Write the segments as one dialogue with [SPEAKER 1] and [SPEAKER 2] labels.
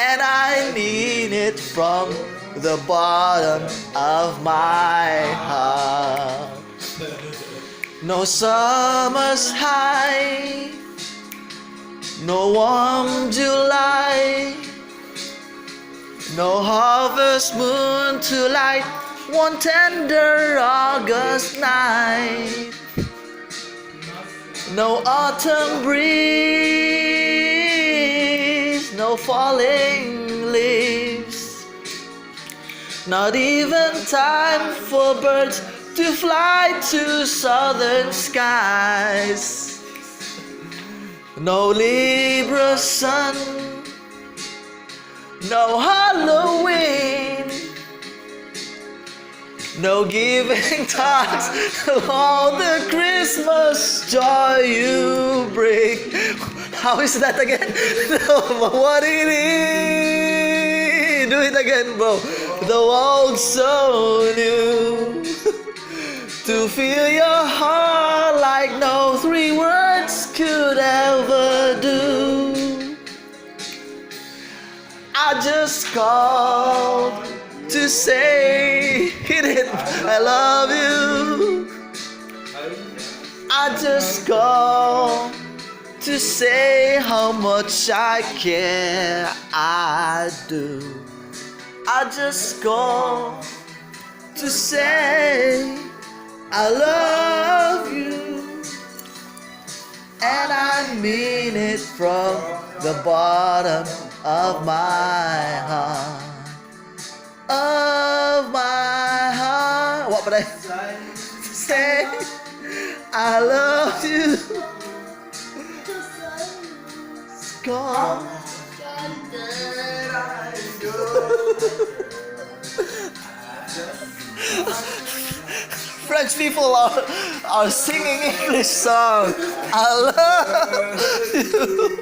[SPEAKER 1] And I mean it from the bottom of my heart. No summer's high, no warm July, no harvest moon to light one tender August night. No autumn breeze, no falling leaves, not even time for birds to fly to southern skies. No Libra sun, no Halloween, no giving thanks to all the Christmas joy you bring. How is that again? No, what it is? Do it again, bro. The world so new. To feel your heart like no three words could ever do. I just called to say, hit it, I love you. I just called to say how much I care, I do. I just called to say I love you, and I mean it from the bottom of my heart. Of my heart. What would I say? I love you. It's gone. French people are singing English songs. I love you,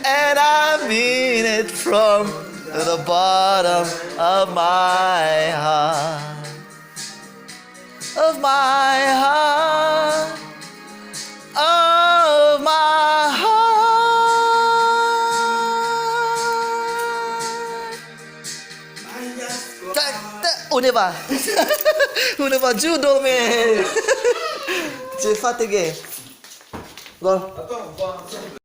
[SPEAKER 1] and I mean it from the bottom of my heart. Of my heart. Of my heart. On va. On va judo mais. J'ai fatigué. Bon.